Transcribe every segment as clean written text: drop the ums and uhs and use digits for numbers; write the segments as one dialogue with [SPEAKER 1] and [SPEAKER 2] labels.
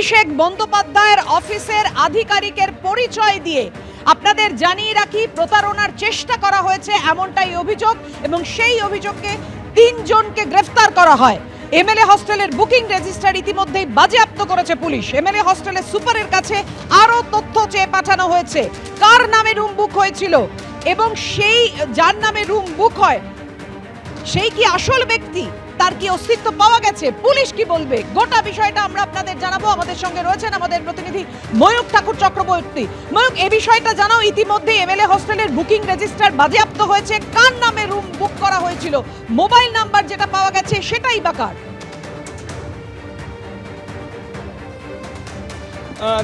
[SPEAKER 1] অভিষেক বন্দ্যোপাধ্যায়ের অফিসের আধিকারিকের পরিচয় দিয়ে আপনাদের জানিয়ে রাখি প্রতারণার চেষ্টা করা হয়েছে এমনটাই অভিযোগ এবং সেই অভিযোগকে 3 জনকে গ্রেফতার করা হয়। এমএলএ হস্টেলের বুকিং রেজিস্টার ইতিমধ্যেই বাজেয়াপ্ত করেছে পুলিশ। এমএলএ হস্টেলের সুপারের কাছে আরো তথ্য চেয়ে পাঠানো হয়েছে, কার নামে রুম বুক হয়েছিল এবং সেই যার নামে রুম বুক হয় সেই কি আসল ব্যক্তি, তার কি অস্তিত্ব পাওয়া গেছে, পুলিশ কি বলবে, গোটা বিষয়টা আমরা আপনাদের জানাবো। আমাদের সঙ্গে রয়েছেন আমাদের প্রতিনিধি ময়ূক ঠাকুর চক্রবর্তী। ময়ূক, এই বিষয়টা জানাও, ইতিমধ্যে এমএলএ হস্টেলের বুকিং রেজিস্টার বাজেয়াপ্ত হয়েছে, কার নামে রুম বুক করা হয়েছিল, মোবাইল নাম্বার যেটা পাওয়া গেছে সেটাই বা কার?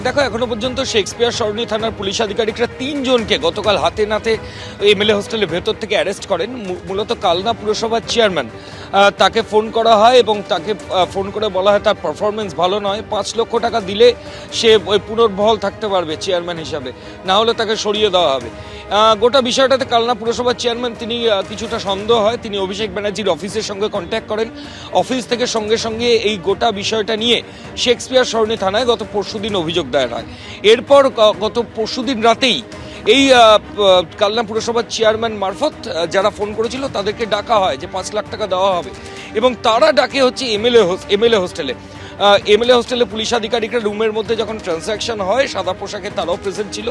[SPEAKER 2] দেখো, এখনো পর্যন্ত শেক্সপিয়ার সরণি থানার পুলিশ আধিকারিকরা 3 জনকে গতকাল হাতে নাতে এমএলএ হোস্টেলের ভেতর থেকে অ্যারেস্ট করেন। মূলত কালনা পুরসভার চেয়ারম্যান, তাকে ফোন করা হয় এবং তাকে ফোন করে বলা হয় তার পারফরমেন্স ভালো নয়, 5 লক্ষ টাকা দিলে সে ওই পুনর্বহাল থাকতে পারবে চেয়ারম্যান হিসাবে, না হলে তাকে সরিয়ে দেওয়া হবে। গোটা বিষয়টাতে কালনা পুরসভার চেয়ারম্যান তিনি কিছুটা সন্দেহ হয়, তিনি অভিষেক ব্যানার্জির অফিসের সঙ্গে কন্ট্যাক্ট করেন। অফিস থেকে সঙ্গে সঙ্গে এই গোটা বিষয়টা নিয়ে শেক্সপিয়ার সরণি থানায় গত পরশুদিন অভিযোগ দায়ের হয়। এরপর গত পরশুদিন রাতেই এই কালনা পুরসভার চেয়ারম্যান মারফত যারা ফোন করেছিল তাদেরকে ডাকা হয় যে 5 লাখ টাকা দেওয়া হবে এবং তারা ডাকে হচ্ছে এমএলএ হোস্টেলে। এমএলএ হোস্টেলে পুলিশ আধিকারিকরা রুমের মধ্যে যখন ট্রানজ্যাকশন হয়, সাদা পোশাকে তারাও প্রেজেন্ট ছিল,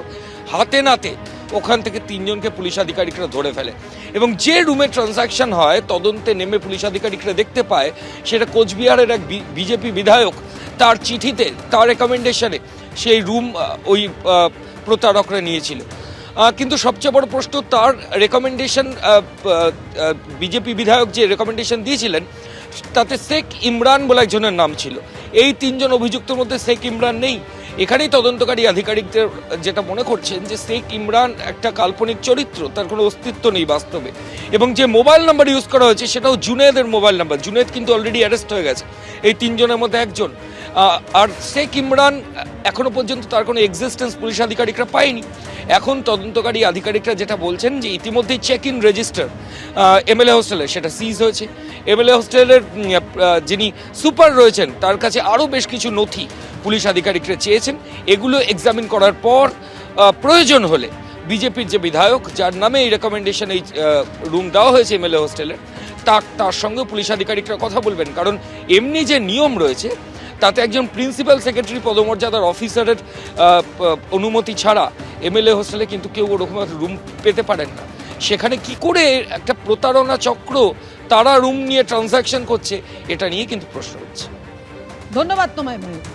[SPEAKER 2] হাতে নাতে ওখান থেকে 3 জনকে পুলিশ আধিকারিকরা ধরে ফেলে এবং যে রুমে ট্রানজ্যাকশন হয় তদন্তে নেমে পুলিশ আধিকারিকরা দেখতে পায় সেটা কোচবিহারের এক বিজেপি বিধায়ক, তার চিঠিতে তার রেকমেন্ডেশনে সেই রুম ওই প্রতারকরা নিয়েছিল। কিন্তু সবচেয়ে বড় প্রশ্ন, তার রেকমেন্ডেশন, বিজেপি বিধায়ক যে রেকমেন্ডেশন দিয়েছিলেন তাতে শেখ ইমরান বলে একজনের নাম ছিল। এই 3 জন অভিযুক্তের মধ্যে শেখ ইমরান নেই। এখানেই তদন্তকারী আধিকারিকদের যেটা মনে করছেন যে শেখ ইমরান একটা কাল্পনিক চরিত্র, তার কোনো অস্তিত্ব নেই বাস্তবে, এবং যে মোবাইল নাম্বার ইউজ করা হয়েছে সেটাও জুনেদের মোবাইল নাম্বার। জুনেদ কিন্তু অলরেডি অ্যারেস্ট হয়ে গেছে এই 3 জনের মধ্যে একজন। আর শেখ ইমরান এখনো পর্যন্ত তার কোনো এক্সিস্টেন্স পুলিশ আধিকারিকরা পায়নি। এখন তদন্তকারী আধিকারিকরা যেটা বলছেন যে ইতিমধ্যেই চেক ইন রেজিস্টার এমএলএ হোস্টেলে সেটা সিজ হয়েছে। এমএলএ হোস্টেলের যিনি সুপার রয়েছেন তার কাছে আরও বেশ কিছু নথি পুলিশ আধিকারিকরা চেয়েছেন। এগুলো এক্সামিন করার পর প্রয়োজন হলে বিজেপির যে বিধায়ক যার নামে এই রেকমেন্ডেশন, এই রুম দেওয়া হয়েছে এমএলএ হোস্টেলে, তার সঙ্গে পুলিশ আধিকারিকরা কথা বলবেন। কারণ এমনি যে নিয়ম রয়েছে তাতে একজন প্রিন্সিপাল সেক্রেটারি পদমর্যাদার অফিসারের অনুমতি ছাড়া এমএলএ হোস্টেলে কিন্তু কেউ ওরকম রুম পেতে পারেন না। সেখানে কি করে একটা প্রতারণা চক্র তারা রুম নিয়ে ট্রানজ্যাকশন করছে, এটা নিয়ে কিন্তু প্রশ্ন হচ্ছে।
[SPEAKER 1] ধন্যবাদ তোমায় ময়ূক।